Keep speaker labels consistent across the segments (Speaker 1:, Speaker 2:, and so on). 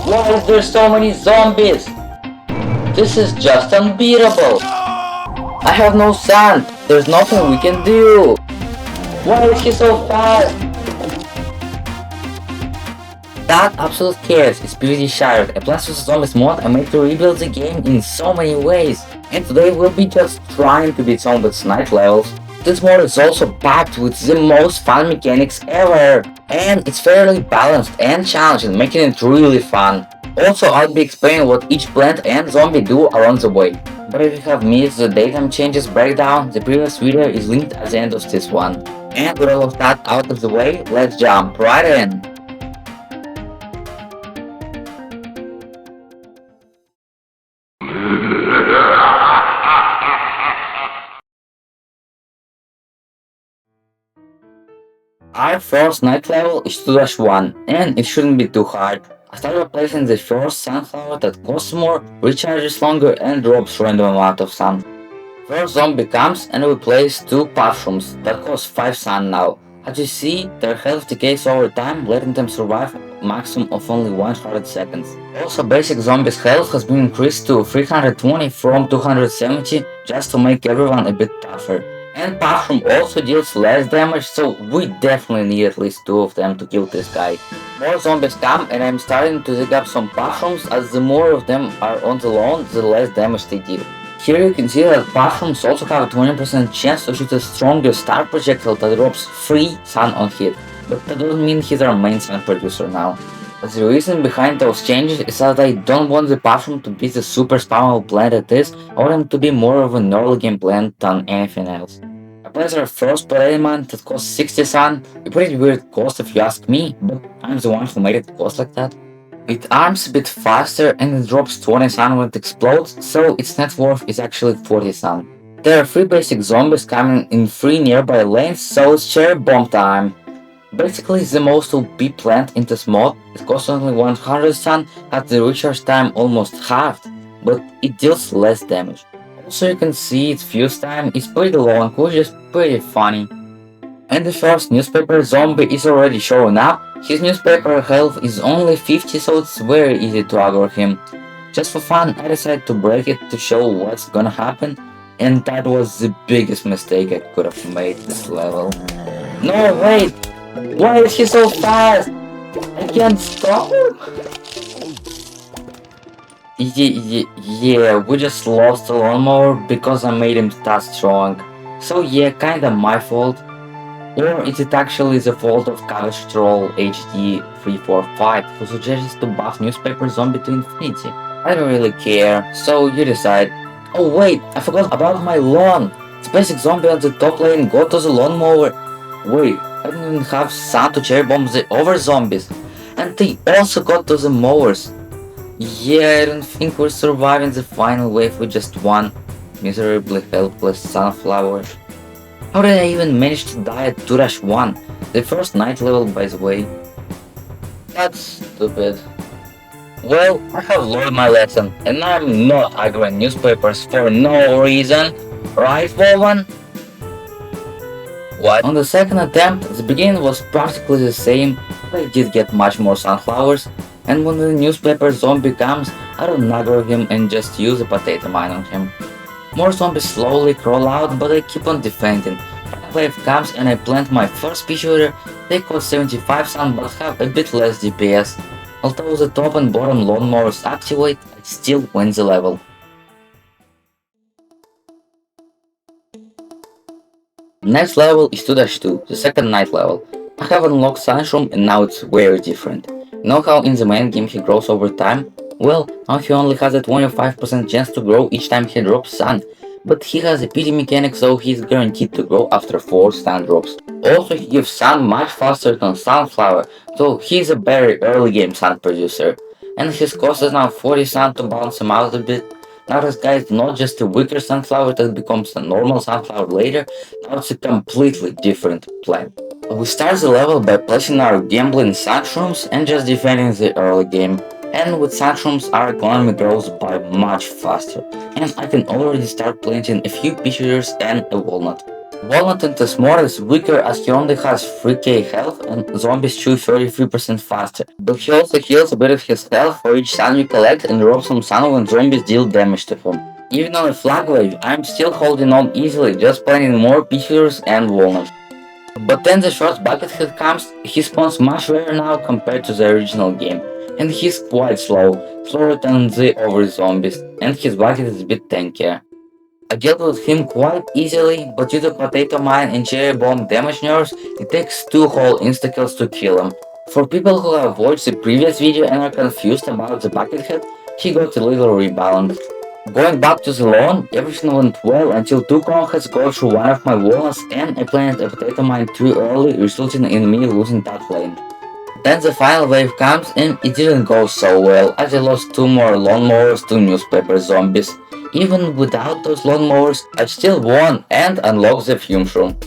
Speaker 1: Why is there so many zombies? This is just unbeatable. I have no sand. There's nothing we can do. Why is he so fast? That absolute chaos is PvZ Shattered, a Plants vs Zombies mod I made to rebuild the game in so many ways. And today we'll be just trying to beat zombies night levels. This mod is also packed with the most fun mechanics ever. And it's fairly balanced and challenging, making it really fun. Also, I'll be explaining what each plant and zombie do along the way. But if you have missed the daytime changes breakdown, the previous video is linked at the end of this one. And with all of that out of the way, let's jump right in. Our first night level is 2-1, and it shouldn't be too hard. I started by placing the first sunflower that costs more, recharges longer, and drops random amount of sun. First zombie comes and we place 2 mushrooms that cost 5 sun now. As you see, their health decays over time, letting them survive a maximum of only 100 seconds. Also, basic zombies' health has been increased to 320 from 270 just to make everyone a bit tougher. And Mushroom also deals less damage, so we definitely need at least 2 of them to kill this guy. More zombies come and I'm starting to dig up some mushrooms, as the more of them are on the lawn, the less damage they deal. Here you can see that mushrooms also have a 20% chance to shoot a stronger star projectile that drops 3 sun on hit, but that doesn't mean he's our main sun producer now. But the reason behind those changes is that I don't want the mushroom to be the super spammable plant it is. I want him to be more of an early game plant than anything else. I placed our first Palladium that costs 60 sun, a pretty weird cost if you ask me, but I'm the one who made it cost like that. It arms a bit faster and it drops 20 sun when it explodes, so its net worth is actually 40 sun. There are 3 basic zombies coming in 3 nearby lanes, so it's cherry bomb time. Basically the most OP plant in this mod. It costs only 100 sun, has the recharge time almost halved, but it deals less damage. Also you can see its fuse time is pretty long, which is pretty funny. And the first newspaper zombie is already showing up. His newspaper health is only 50, so it's very easy to aggro him. Just for fun, I decided to break it to show what's gonna happen, and that was the biggest mistake I could have made this level. No, wait! Why is he so fast? I can't stop him? Yeah, we just lost the lawnmower because I made him that strong. So yeah, kinda my fault. Or is it actually the fault of Cabbage Troll HD345 who suggests to buff newspaper zombie to infinity? I don't really care, so you decide. Oh wait, I forgot about my lawn! The basic zombie on the top lane got to the lawnmower. Wait, I don't even have sun to cherry bomb the other zombies. And they also got to the mowers. Yeah, I don't think we're surviving the final wave with just one miserably helpless sunflower. How did I even manage to die at 2-1? The first night level, by the way. That's stupid. Well, I have learned my lesson, and I'm not aggroing newspapers for no reason. Right, Vovan? What? On the second attempt, the beginning was practically the same, but I did get much more sunflowers, and when the newspaper zombie comes, I don't aggro him and just use a potato mine on him. More zombies slowly crawl out, but I keep on defending. A wave comes and I plant my first pea shooter. They cost 75 sun but have a bit less DPS. Although the top and bottom lawnmowers activate, I still win the level. Next level is 2-2, the second night level. I have unlocked Sunshroom and now it's very different. You know how in the main game he grows over time? Well, now he only has a 25% chance to grow each time he drops sun, but he has a pity mechanic, so he's guaranteed to grow after 4 sun drops. Also, he gives sun much faster than Sunflower, so he's a very early game sun producer. And his cost is now 40 sun to balance him out a bit. Now this guy is not just a weaker sunflower that becomes a normal sunflower later, now it's a completely different plant. We start the level by placing our gambling sunshrooms and just defending the early game. And with sunshrooms our economy grows by much faster, and I can already start planting a few pea shooters and a walnut. Vovan-De-Mort is weaker as he only has 3k health and zombies chew 33% faster, but he also heals a bit of his health for each sun you collect and drops some sun when zombies deal damage to him. Even on a flag wave, I'm still holding on easily, just planting more pictures and walnuts. But then the short bucket head comes, he spawns much rarer now compared to the original game, and he's quite slow, slower than the other zombies, and his bucket is a bit tankier. I dealt with him quite easily, but due to potato mine and cherry bomb damage nerfs, it takes 2 whole insta-kills to kill him. For people who have watched the previous video and are confused about the buckethead, he got a little rebound. Going back to the lawn, everything went well until 2 conheads go through one of my walls and I planted a potato mine too early, resulting in me losing that lane. Then the final wave comes and it didn't go so well, as I lost 2 more lawnmowers to newspaper zombies. Even without those lawnmowers, I still won and unlocked the fume room.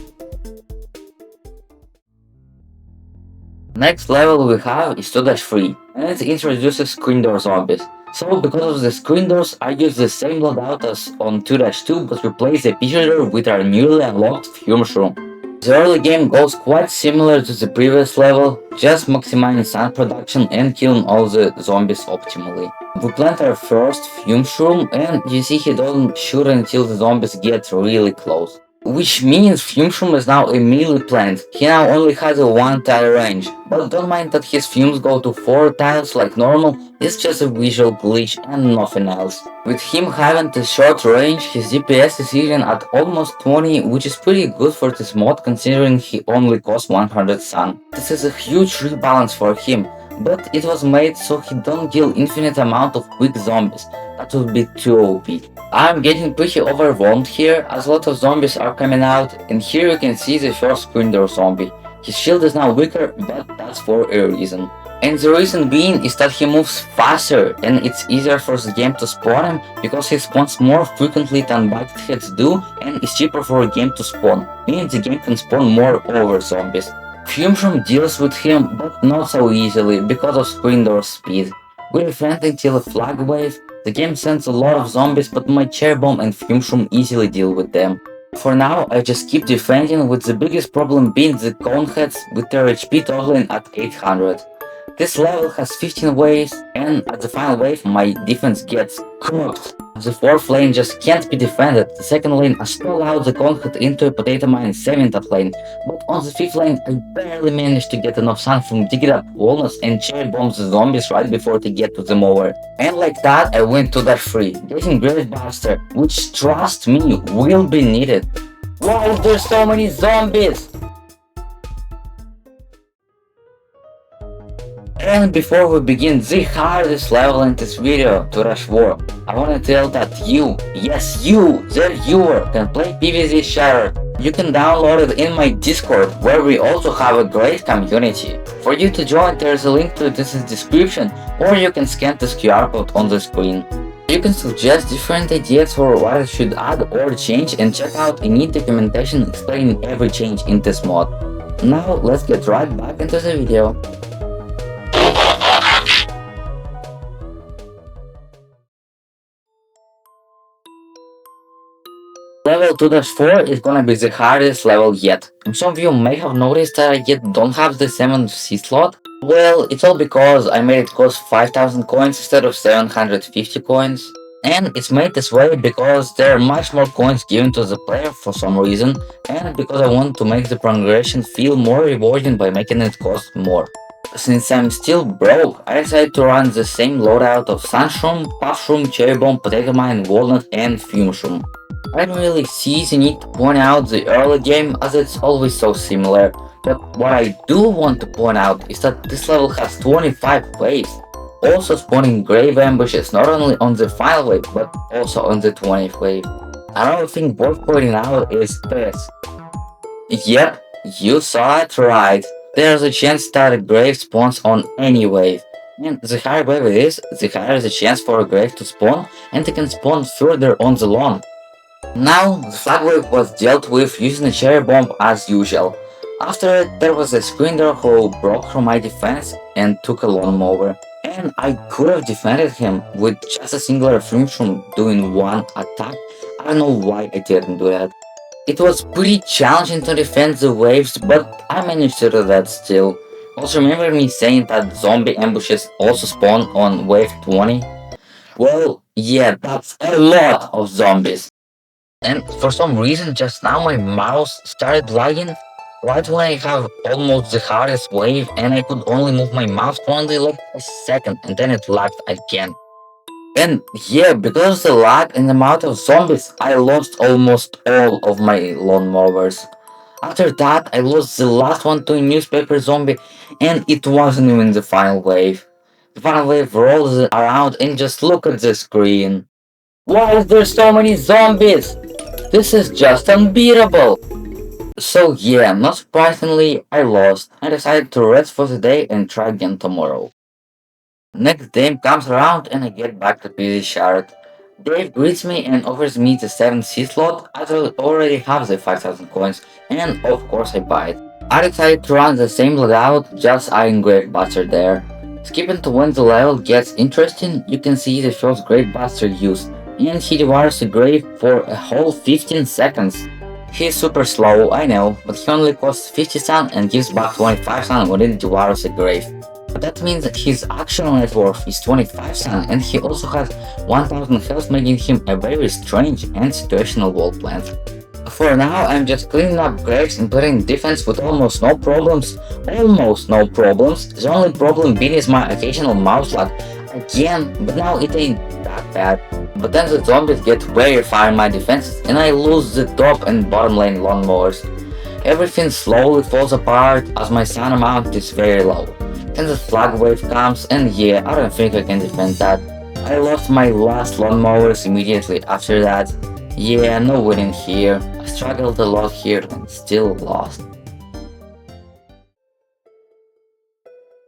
Speaker 1: Next level we have is 2-3, and it introduces screen door zombies. So because of the screen doors, I use the same loadout as on 2-2 but replace the PvZ with our newly unlocked fume room. The early game goes quite similar to the previous level, just maximizing sun production and killing all the zombies optimally. We plant our first fume shroom and you see he doesn't shoot until the zombies get really close. Which means fume shroom is now a melee plant, he now only has a 1 tile range, but don't mind that his fumes go to 4 tiles like normal, it's just a visual glitch and nothing else. With him having the short range, his DPS is even at almost 20, which is pretty good for this mod considering he only costs 100 sun. This is a huge rebalance for him, but it was made so he don't deal infinite amount of quick zombies, that would be too OP. I'm getting pretty overwhelmed here as a lot of zombies are coming out, and here you can see the first screen door zombie. His shield is now weaker, but that's for a reason. And the reason being is that he moves faster and it's easier for the game to spawn him because he spawns more frequently than bucketheads do and it's cheaper for a game to spawn, meaning the game can spawn more over zombies. Fume Shroom deals with him, but not so easily because of screen door speed. We defend until a flag wave, the game sends a lot of zombies but my cherry bomb and fume shroom easily deal with them. For now I just keep defending, with the biggest problem being the coneheads with their HP totaling at 800. This level has 15 waves and at the final wave my defense gets cooked. The 4th lane just can't be defended, the 2nd lane I stall out the conehead into a potato mine saving that lane, but on the 5th lane I barely managed to get enough sun from digging up walnuts and cherry bombs the zombies right before they get to the mower. And like that I went to that 3, getting Grave Buster, which trust me will be needed. Why is there so many zombies? And before we begin the hardest level in this video, to rush war, I wanna tell that you, yes you, the viewer, can play PvZ Shattered. You can download it in my Discord, where we also have a great community. For you to join, there's a link to it in the description, or you can scan this QR code on the screen. You can suggest different ideas for what I should add or change and check out a neat documentation explaining every change in this mod. Now let's get right back into the video. Level 2-4 is gonna be the hardest level yet, and some of you may have noticed that I yet don't have the 7th C slot. Well, it's all because I made it cost 5000 coins instead of 750 coins. And it's made this way because there are much more coins given to the player for some reason, and because I want to make the progression feel more rewarding by making it cost more. Since I'm still broke, I decided to run the same loadout of Sunshroom, Puffshroom, Cherry Bomb, Potato Mine, Walnut and Fume Shroom. I don't really see the need to point out the early game as it's always so similar, but what I do want to point out is that this level has 25 waves, also spawning grave ambushes not only on the final wave but also on the 20th wave. Another thing worth pointing out is this. Yep, you saw it right. There's a chance that a grave spawns on any wave. And the higher wave it is, the higher the chance for a grave to spawn, and it can spawn further on the lawn. Now, the flag wave was dealt with using a cherry bomb as usual. After it, there was a screen door who broke through my defense and took a lawnmower. And I could have defended him with just a singular fume shroom doing 1 attack. I don't know why I didn't do that. It was pretty challenging to defend the waves, but I managed to do that still. Also remember me saying that zombie ambushes also spawn on wave 20? Well, yeah, that's a lot of zombies. And for some reason just now my mouse started lagging right when I have almost the hardest wave and I could only move my mouse for only like a second and then it lagged again. And yeah, because of the lag and the amount of zombies, I lost almost all of my lawnmowers. After that, I lost the last one to a newspaper zombie, and it wasn't even the final wave. The final wave rolls around and just look at the screen. Why is there so many zombies? This is just unbeatable! So yeah, not surprisingly, I lost. I decided to rest for the day and try again tomorrow. Next day comes around and I get back to PvZ Shattered. Dave greets me and offers me the 7C slot as I already have the 5000 coins, and of course I buy it. I decided to run the same loadout, just adding Grave Buster there. Skipping to when the level gets interesting, you can see the first Grave Buster used, and he devours the grave for a whole 15 seconds. He's super slow, I know, but he only costs 50 sun and gives back 25 sun when it devours a grave. But that means that his actual net worth is 25 sun and he also has 1000 health, making him a very strange and situational wall plant. For now, I'm just cleaning up graves and playing defense with almost no problems. Almost no problems. The only problem being is my occasional mouse lag. Again, but now it ain't that bad. But then the zombies get very far in my defenses and I lose the top and bottom lane lawnmowers. Everything slowly falls apart as my sun amount is very low. Then the flag wave comes and yeah, I don't think I can defend that. I lost my last lawnmowers immediately after that. Yeah, no winning here. I struggled a lot here and still lost.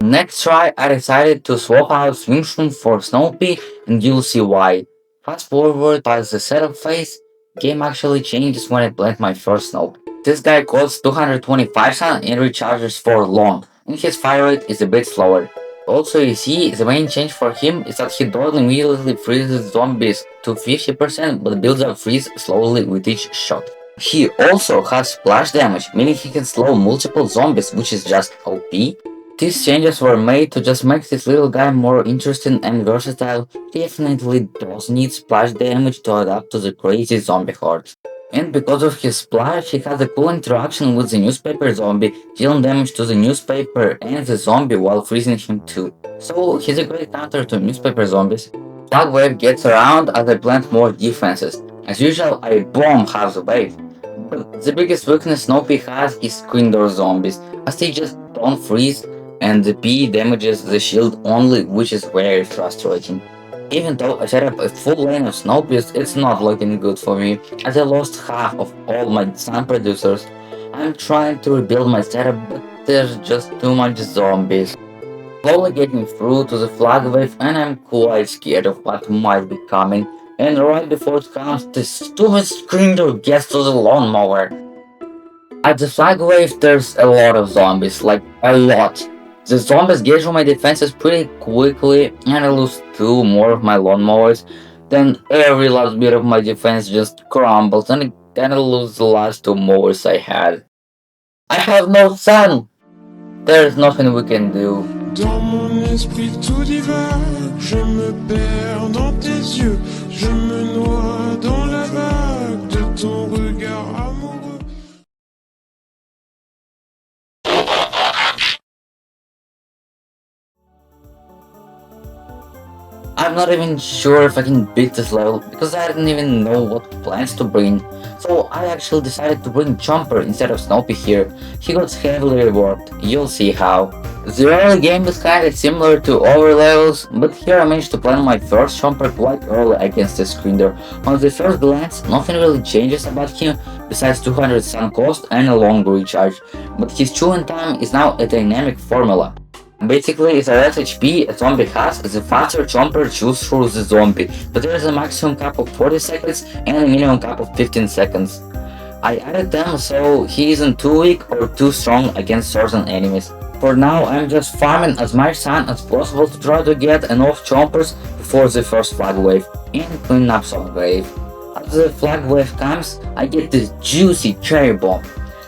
Speaker 1: Next try, I decided to swap out Swingshroom for Snoopy and you'll see why. Fast forward past the setup phase, game actually changes when I plant my first Snoopy. This guy costs 225 sun and recharges for long, and his fire rate is a bit slower. Also, you see, the main change for him is that he doesn't immediately freezes zombies to 50% but builds up freeze slowly with each shot. He also has splash damage, meaning he can slow multiple zombies, which is just OP. These changes were made to just make this little guy more interesting and versatile. He definitely does need splash damage to adapt to the crazy zombie hordes. And because of his splash, he has a cool interaction with the newspaper zombie, dealing damage to the newspaper and the zombie while freezing him too. So he's a great counter to newspaper zombies. Flag wave gets around as I plant more defenses. As usual, I bomb half the wave. But the biggest weakness Snoopy has is screen door zombies, as they just don't freeze and the P damages the shield only, which is very frustrating. Even though I set up a full lane of Snowbeast, it's not looking good for me, as I lost half of all my sun producers. I'm trying to rebuild my setup, but there's just too much zombies. Slowly getting through to the flag wave, and I'm quite scared of what might be coming. And right before it comes, this stupid screen door gets to the lawnmower. At the flag wave, there's a lot of zombies, like a lot. The zombies get through my defenses pretty quickly and I lose 2 more of my lawnmowers. Then every last bit of my defense just crumbles and I kinda lose the last 2 mowers I had. I have no sun! There's nothing we can do.
Speaker 2: Dans mon esprit tout divague, je me perds dans tes yeux, je me noie dans la vague de ton regard amoureux.
Speaker 1: I'm not even sure if I can beat this level because I didn't even know what plans to bring. So I actually decided to bring Chomper instead of Snoopy here. He got heavily reworked, you'll see how. The early game is kinda similar to other levels, but here I managed to plan my first Chomper quite early against the screen door. On the first glance, nothing really changes about him besides 200 sun cost and a long recharge, but his chewing time is now a dynamic formula. Basically, the less HP a zombie has, the faster Chomper chews through the zombie, but there is a maximum cap of 40 seconds and a minimum cap of 15 seconds. I added them so he isn't too weak or too strong against certain enemies. For now, I'm just farming as much sun as possible to try to get enough Chompers before the first flag wave, and clean up some grave. At The flag wave comes, I get this juicy cherry bomb.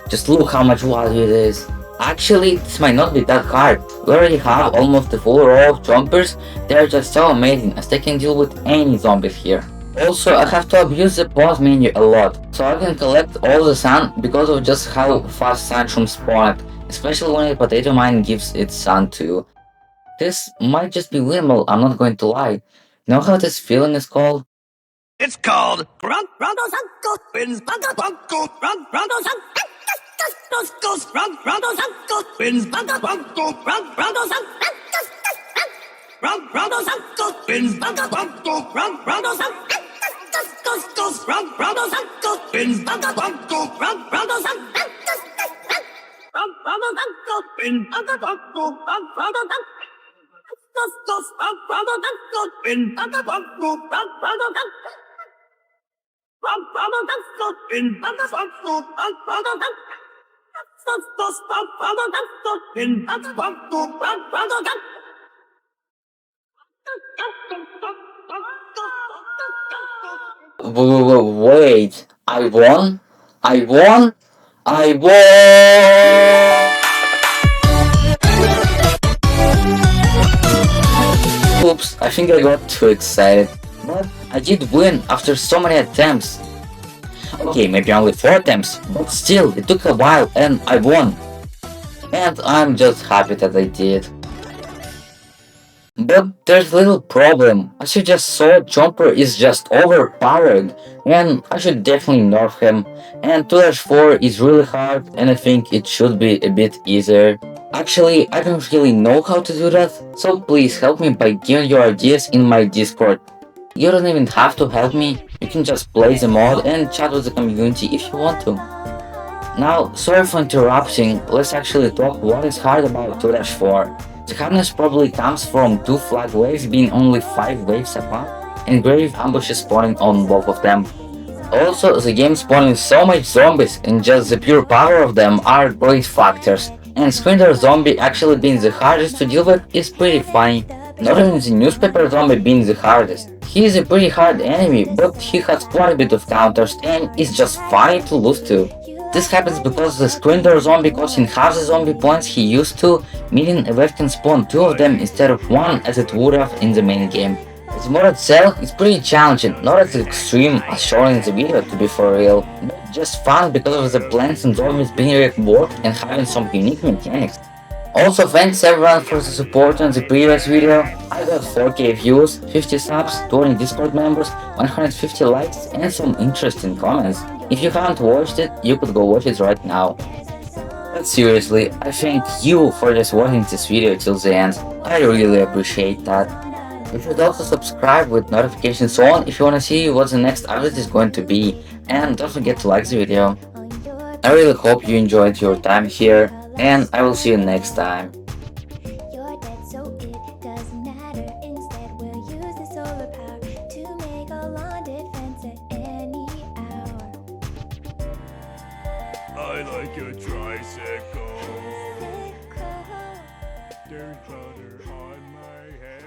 Speaker 1: Just look how much value it is. Actually, this might not be that hard. We already have almost a full row of jumpers. They are just so amazing as they can deal with any zombies here. Also, I have to abuse the pause menu a lot, so I can collect all the sun because of just how fast sunshroom spawn, especially when a potato mine gives its sun too. This might just be winnable, I'm not going to lie. Know how this feeling is called?
Speaker 3: It's called Run Rondo's Uncle Wins Bunga Bunko Run Rondo's Uncle Run Rondo's Uncle Wins Bunga Bunko Run Rondo's Uncle Run Rondo's Uncle Wins Bunga Bunko Run Rondo's Uncle Run Rondo's Uncle Wins Bunga Bunko Run Rondo's Uncle Run Rondo's Uncle Wins Bunga Bunko Run Rondo's Uncle
Speaker 1: Wait, I won? I won? I won! Oops, I think I got too excited. But I did win after so many attempts. Okay, maybe only 4 attempts, but still, it took a while and I won. And I'm just happy that I did. But there's a little problem. As you just saw, Jumper is just overpowered, and I should definitely nerf him. And 2-4 is really hard, and I think it should be a bit easier. Actually, I don't really know how to do that, so please help me by giving your ideas in my Discord. You don't even have to help me, you can just play the mod and chat with the community if you want to. Now, sorry for interrupting, let's actually talk what is hard about 2-4. The hardness probably comes from 2 flag waves being only 5 waves apart, and grave ambushes spawning on both of them. Also, the game spawning so much zombies and just the pure power of them are great factors, and Squinter Zombie actually being the hardest to deal with is pretty funny. Not even the newspaper zombie being the hardest. He is a pretty hard enemy, but he has quite a bit of counters and is just funny to lose to. This happens because the Squinter zombie costing half the zombie points he used to, meaning a wave can spawn 2 of them instead of 1 as it would have in the main game. The mod itself is pretty challenging, not as extreme as shown in the video to be for real, but just fun because of the plants and zombies being reworked and having some unique mechanics. Also, thanks everyone for the support on the previous video. I got 4k views, 50 subs, 20 Discord members, 150 likes and some interesting comments. If you haven't watched it, you could go watch it right now. But seriously, I thank you for just watching this video till the end. I really appreciate that. You should also subscribe with notifications on if you wanna see what the next update is going to be. And don't forget to like the video. I really hope you enjoyed your time here, and I will see you next time.
Speaker 4: You're dead, so it doesn't matter. Instead, we'll use the solar power to make a lawn defense at any hour.
Speaker 2: I like your tricycle. There's butter on my head.